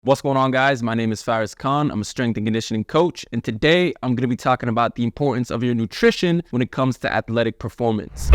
What's going on, guys? My name is Faris Khan. I'm a strength and conditioning coach, and today I'm going to be talking about the importance of your nutrition when it comes to athletic performance.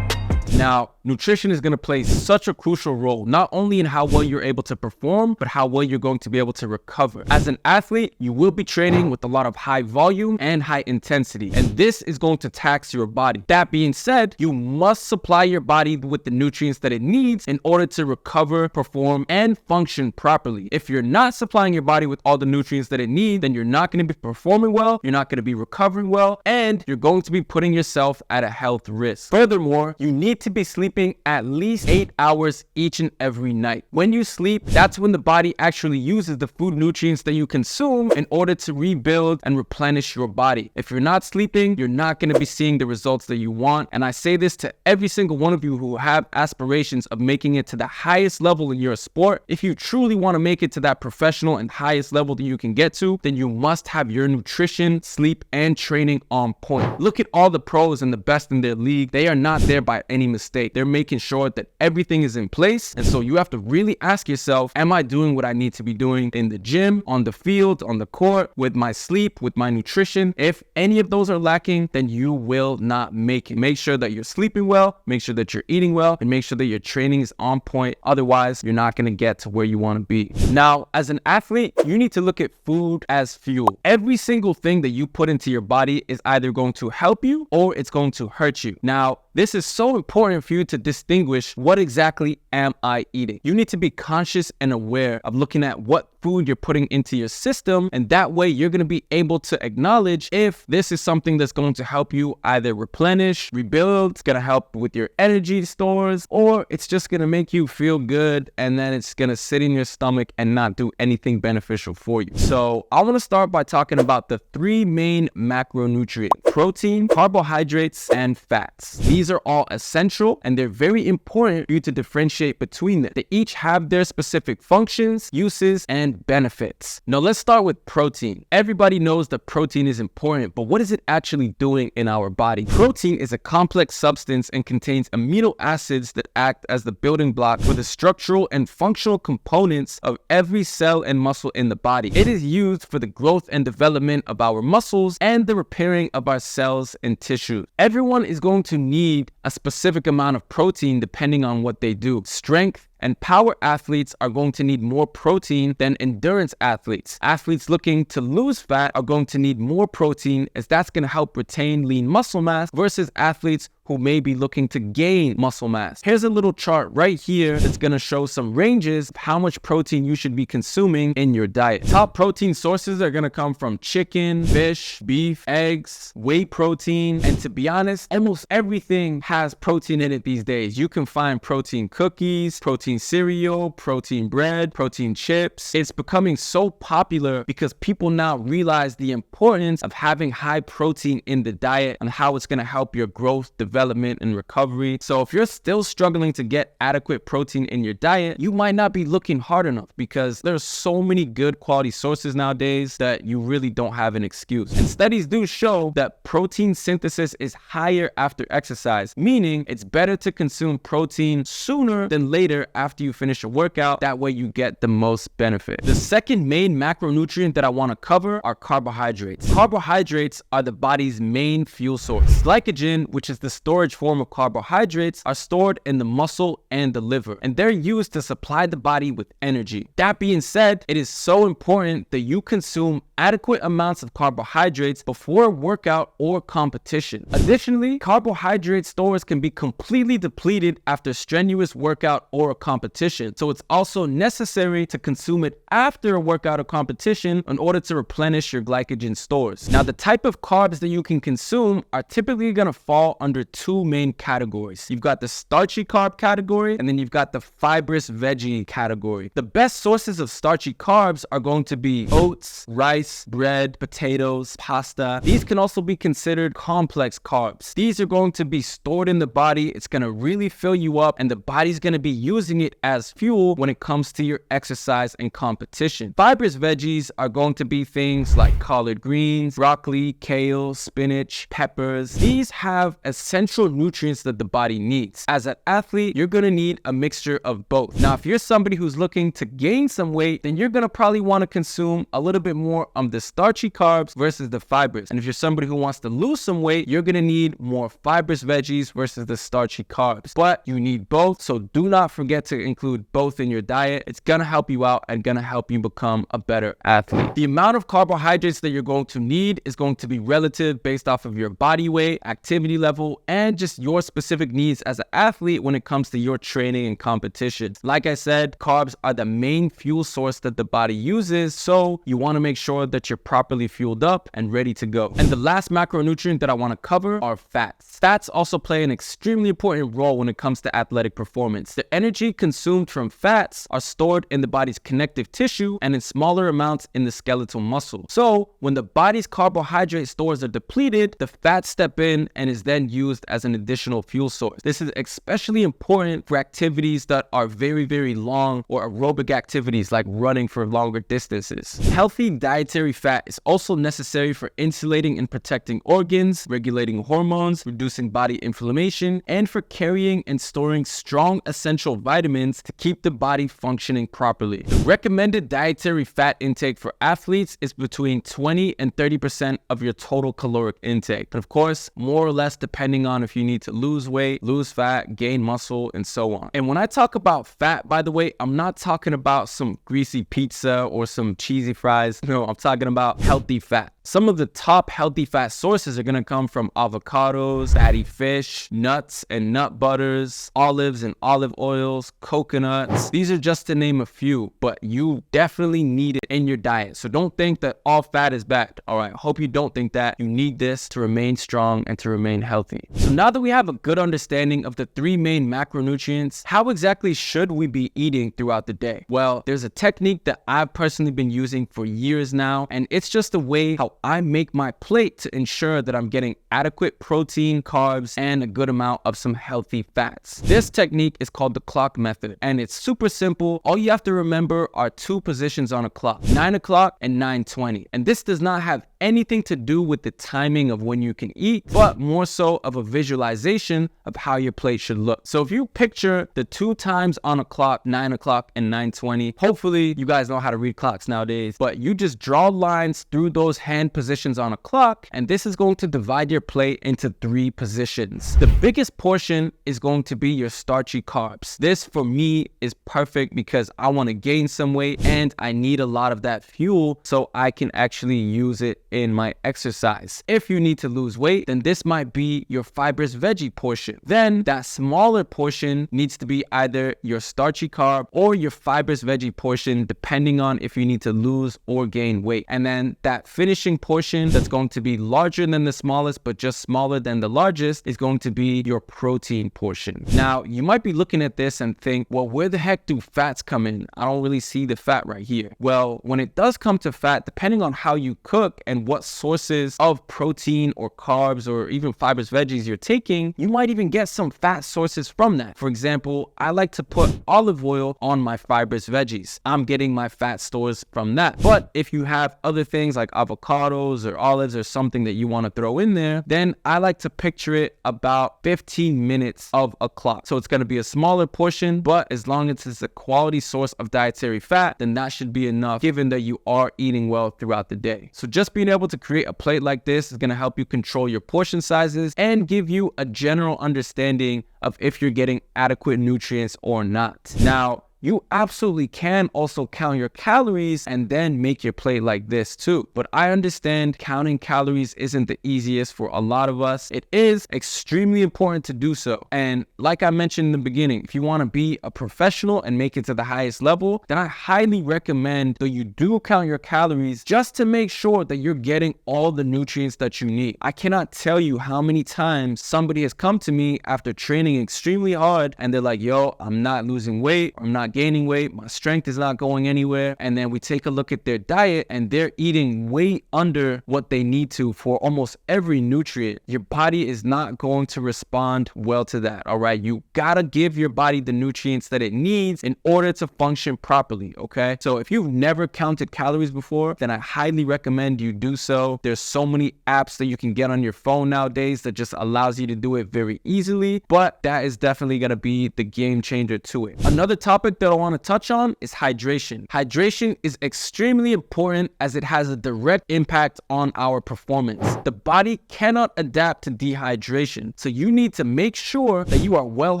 Now, nutrition is going to play such a crucial role, not only in how well you're able to perform, but how well you're going to be able to recover. As an athlete, you will be training with a lot of high volume and high intensity, and this is going to tax your body. That being said, you must supply your body with the nutrients that it needs in order to recover, perform, and function properly. If you're not supplying your body with all the nutrients that it needs, then you're not going to be performing well, you're not going to be recovering well, and you're going to be putting yourself at a health risk. Furthermore, you need to be sleeping at least 8 hours each and every night. When you sleep, that's when the body actually uses the food nutrients that you consume in order to rebuild and replenish your body. If you're not sleeping, you're not going to be seeing the results that you want. And I say this to every single one of you who have aspirations of making it to the highest level in your sport. If you truly want to make it to that professional and highest level that you can get to, then you must have your nutrition, sleep, and training on point. Look at all the pros and the best in their league. They are not there by any mistake. They're making sure that everything is in place. And so you have to really ask yourself, am I doing what I need to be doing in the gym, on the field, on the court, with my sleep, with my nutrition? If any of those are lacking, then you will not make it. Make sure that you're sleeping well, make sure that you're eating well, and make sure that your training is on point. Otherwise, you're not going to get to where you want to be. Now, as an athlete, you need to look at food as fuel. Every single thing that you put into your body is either going to help you or it's going to hurt you. Now, this is so important for you to distinguish what exactly am I eating. You need to be conscious and aware of looking at what food you're putting into your system, and that way you're going to be able to acknowledge if this is something that's going to help you either replenish, rebuild, it's going to help with your energy stores, or it's just going to make you feel good and then it's going to sit in your stomach and not do anything beneficial for you. So I want to start by talking about the three main macronutrients: protein, carbohydrates, and fats. These are all essential and they're very important for you to differentiate between them. They each have their specific functions, uses, and benefits. Now let's start with protein. Everybody knows that protein is important, but what is it actually doing in our body? Protein is a complex substance and contains amino acids that act as the building block for the structural and functional components of every cell and muscle in the body. It is used for the growth and development of our muscles and the repairing of our cells and tissues. Everyone is going to need a specific amount of protein depending on what they do. Strength and power athletes are going to need more protein than endurance athletes. Athletes looking to lose fat are going to need more protein, as that's going to help retain lean muscle mass, versus athletes who may be looking to gain muscle mass. Here's a little chart right here that's going to show some ranges of how much protein you should be consuming in your diet. Top protein sources are going to come from chicken, fish, beef, eggs, whey protein, and to be honest, almost everything has protein in it these days. You can find protein cookies, protein cereal, protein bread, protein chips. It's becoming so popular because people now realize the importance of having high protein in the diet and how it's going to help your growth, development, and recovery. So if you're still struggling to get adequate protein in your diet, you might not be looking hard enough, because there's so many good quality sources nowadays that you really don't have an excuse. And studies do show that protein synthesis is higher after exercise, meaning it's better to consume protein sooner than later after you finish a workout. That way you get the most benefit. The second main macronutrient that I want to cover are carbohydrates. Carbohydrates are the body's main fuel source. Glycogen, which is the storage form of carbohydrates, are stored in the muscle and the liver, and they're used to supply the body with energy. That being said, it is so important that you consume adequate amounts of carbohydrates before a workout or competition. Additionally, carbohydrate stores can be completely depleted after strenuous workout or a competition, so it's also necessary to consume it after a workout or competition in order to replenish your glycogen stores. Now, the type of carbs that you can consume are typically going to fall under two main categories. You've got the starchy carb category, and then you've got the fibrous veggie category. The best sources of starchy carbs are going to be oats, rice, bread, potatoes, pasta. These can also be considered complex carbs. These are going to be stored in the body. It's going to really fill you up, and the body's going to be using it as fuel when it comes to your exercise and competition. Fibrous veggies are going to be things like collard greens, broccoli, kale, spinach, peppers. These have essential nutrients that the body needs. As an athlete, you're going to need a mixture of both. Now, if you're somebody who's looking to gain some weight, then you're going to probably want to consume a little bit more of the starchy carbs versus the fibers. And if you're somebody who wants to lose some weight, you're going to need more fibrous veggies versus the starchy carbs. But you need both, so do not forget to include both in your diet. It's going to help you out and going to help you become a better athlete. The amount of carbohydrates that you're going to need is going to be relative based off of your body weight, activity level, and just your specific needs as an athlete when it comes to your training and competition. Like I said, carbs are the main fuel source that the body uses, so you want to make sure that you're properly fueled up and ready to go. And the last macronutrient that I want to cover are fats. Fats also play an extremely important role when it comes to athletic performance. The energy consumed from fats are stored in the body's connective tissue and in smaller amounts in the skeletal muscle. So when the body's carbohydrate stores are depleted, the fats step in and is then used as an additional fuel source. This is especially important for activities that are very, very long or aerobic activities like running for longer distances. Healthy dietary fat is also necessary for insulating and protecting organs, regulating hormones, reducing body inflammation, and for carrying and storing strong essential vitamins to keep the body functioning properly. The recommended dietary fat intake for athletes is between 20 and 30% of your total caloric intake. But of course, more or less depending on if you need to lose weight, lose fat, gain muscle, and so on. And when I talk about fat, by the way, I'm not talking about some greasy pizza or some cheesy fries. No, I'm talking about healthy fat. Some of the top healthy fat sources are going to come from avocados, fatty fish, nuts and nut butters, olives and olive oils, coconuts. These are just to name a few, but you definitely need it in your diet. So don't think that all fat is bad. All right, hope you don't think that. You need this to remain strong and to remain healthy. So now that we have a good understanding of the three main macronutrients, how exactly should we be eating throughout the day? Well, there's a technique that I've personally been using for years now, and it's just a way how I make my plate to ensure that I'm getting adequate protein, carbs, and a good amount of some healthy fats. This technique is called the clock method, and it's super simple. All you have to remember are two positions on a clock, 9 o'clock and 9:20. And this does not have anything to do with the timing of when you can eat, but more so of a visualization of how your plate should look. So if you picture the two times on a clock, 9 o'clock and 9:20, hopefully you guys know how to read clocks nowadays, but you just draw lines through those hand positions on a clock, and this is going to divide your plate into three positions. The biggest portion is going to be your starchy carbs. This for me is perfect because I want to gain some weight and I need a lot of that fuel so I can actually use it in my exercise. If you need to lose weight, then this might be your fibrous veggie portion. Then that smaller portion needs to be either your starchy carb or your fibrous veggie portion, depending on if you need to lose or gain weight. And then that finishing portion that's going to be larger than the smallest but just smaller than the largest is going to be your protein portion. Now you might be looking at this and think, well, where the heck do fats come in? I don't really see the fat right here. Well, when it does come to fat, depending on how you cook and what sources of protein or carbs or even fibrous veggies you're taking, you might even get some fat sources from that. For example, I like to put olive oil on my fibrous veggies. I'm getting my fat stores from that. But if you have other things like avocados or olives or something that you want to throw in there, then I like to picture it about 15 minutes of a clock. So it's going to be a smaller portion, but as long as it's a quality source of dietary fat, then that should be enough given that you are eating well throughout the day. So just being able to create a plate like this is going to help you control your portion sizes and give you a general understanding of if you're getting adequate nutrients or not. Now, you absolutely can also count your calories and then make your plate like this too. But I understand counting calories isn't the easiest for a lot of us. It is extremely important to do so. And like I mentioned in the beginning, if you want to be a professional and make it to the highest level, then I highly recommend that you do count your calories just to make sure that you're getting all the nutrients that you need. I cannot tell you how many times somebody has come to me after training extremely hard and they're like, yo, I'm not losing weight, or I'm not not gaining weight, my strength is not going anywhere. And then we take a look at their diet and they're eating way under what they need to for almost every nutrient. Your body is not going to respond well to that, all right? You gotta give your body the nutrients that it needs in order to function properly, okay? So if you've never counted calories before, then I highly recommend you do so. There's so many apps that you can get on your phone nowadays that just allows you to do it very easily, but that is definitely gonna be the game changer to it. Another topic that I wanna touch on is hydration. Hydration is extremely important as it has a direct impact on our performance. The body cannot adapt to dehydration, so you need to make sure that you are well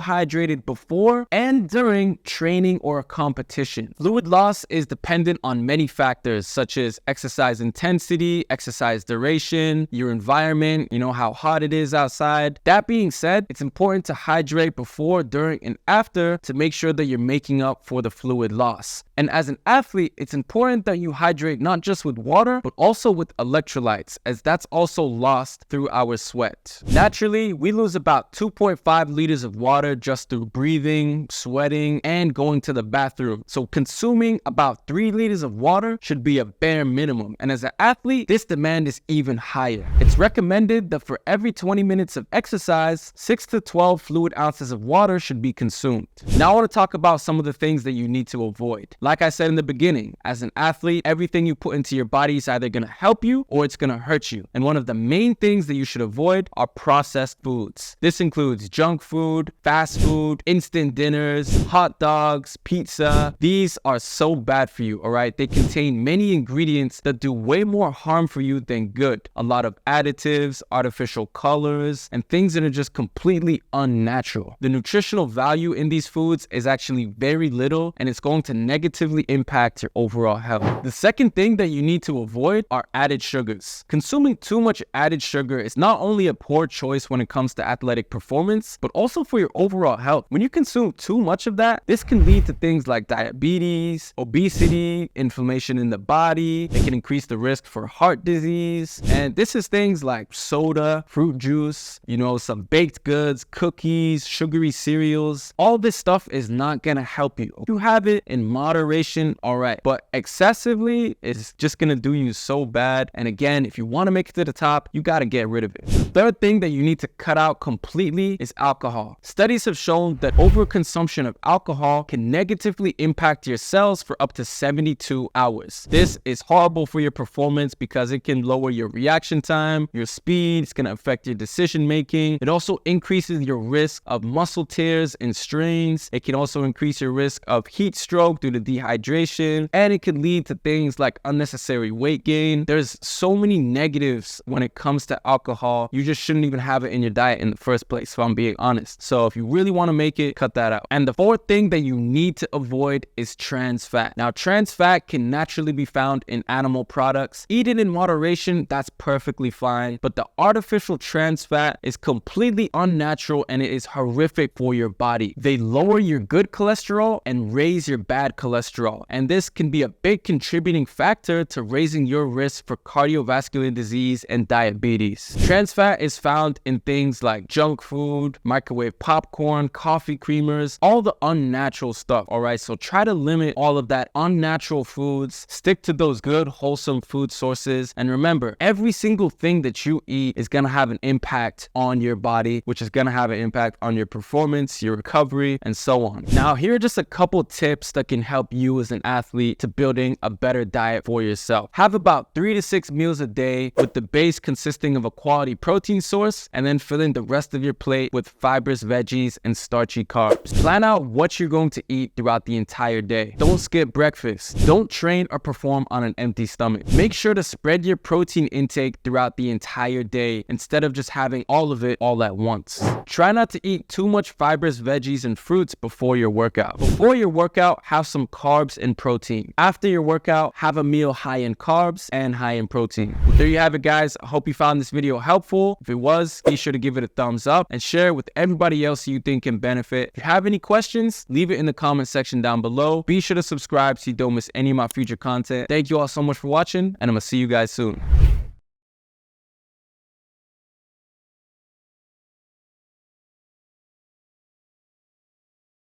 hydrated before and during training or a competition. Fluid loss is dependent on many factors such as exercise intensity, exercise duration, your environment, how hot it is outside. That being said, it's important to hydrate before, during, and after to make sure that you're making up for the fluid loss. And as an athlete, it's important that you hydrate not just with water, but also with electrolytes, as that's also lost through our sweat. Naturally, we lose about 2.5 liters of water just through breathing, sweating, and going to the bathroom. So consuming about 3 liters of water should be a bare minimum. And as an athlete, this demand is even higher. It's recommended that for every 20 minutes of exercise, 6 to 12 fluid ounces of water should be consumed. Now I want to talk about some of the things that you need to avoid. Like I said in the beginning, as an athlete, everything you put into your body is either going to help you or it's going to hurt you. And one of the main things that you should avoid are processed foods. This includes junk food, fast food, instant dinners, hot dogs, pizza. These are so bad for you, all right? They contain many ingredients that do way more harm for you than good. A lot of additives, artificial colors, and things that are just completely unnatural. The nutritional value in these foods is actually very little, and it's going to negatively impact your overall health. The second thing that you need to avoid are added sugars. Consuming too much added sugar is not only a poor choice when it comes to athletic performance, but also for your overall health. When you consume too much of that, this can lead to things like diabetes, obesity, inflammation in the body. It can increase the risk for heart disease. And this is things like soda, fruit juice, some baked goods, cookies, sugary cereals. All this stuff is not gonna help you. If you have it in moderation, all right, but excessively is just gonna do you so bad. And again, if you want to make it to the top, you got to get rid of it. The third thing that you need to cut out completely is alcohol. Studies have shown that overconsumption of alcohol can negatively impact your cells for up to 72 hours. This is horrible for your performance because it can lower your reaction time, your speed. It's going to affect your decision making. It also increases your risk of muscle tears and strains. It can also increase your risk of heat stroke due to dehydration, and it can lead to things like unnecessary weight gain. There's so many negatives when it comes to alcohol. You just shouldn't even have it in your diet in the first place, if I'm being honest. So if you really want to make it, cut that out. And the fourth thing that you need to avoid is trans fat. Now, trans fat can naturally be found in animal products. Eat it in moderation, that's perfectly fine. But the artificial trans fat is completely unnatural and it is horrific for your body. They lower your good cholesterol and raise your bad cholesterol. And this can be a big contributing factor to raising your risk for cardiovascular disease and diabetes. Trans fat is found in things like junk food, microwave popcorn, coffee creamers, all the unnatural stuff, all right? So try to limit all of that unnatural foods. Stick to those good, wholesome food sources. And remember, every single thing that you eat is going to have an impact on your body, which is going to have an impact on your performance, your recovery, and so on. Now, here are just a couple tips that can help you as an athlete to building a better diet for yourself. Have about 3 to 6 meals a day with the base consisting of a quality protein source, and then fill in the rest of your plate with fibrous veggies and starchy carbs. Plan out what you're going to eat throughout the entire day. Don't skip breakfast. Don't train or perform on an empty stomach. Make sure to spread your protein intake throughout the entire day instead of just having all of it all at once. Try not to eat too much fibrous veggies and fruits before your workout. Before your workout, have some carbs and protein. After your workout, have a meal high in carbs and high in protein. Well, there you have it, guys. I hope you found this video helpful. If it was, be sure to give it a thumbs up and share it with everybody else you think can benefit. If you have any questions, leave it in the comment section down below. Be sure to subscribe so you don't miss any of my future content. Thank you all so much for watching, and I'm gonna see you guys soon.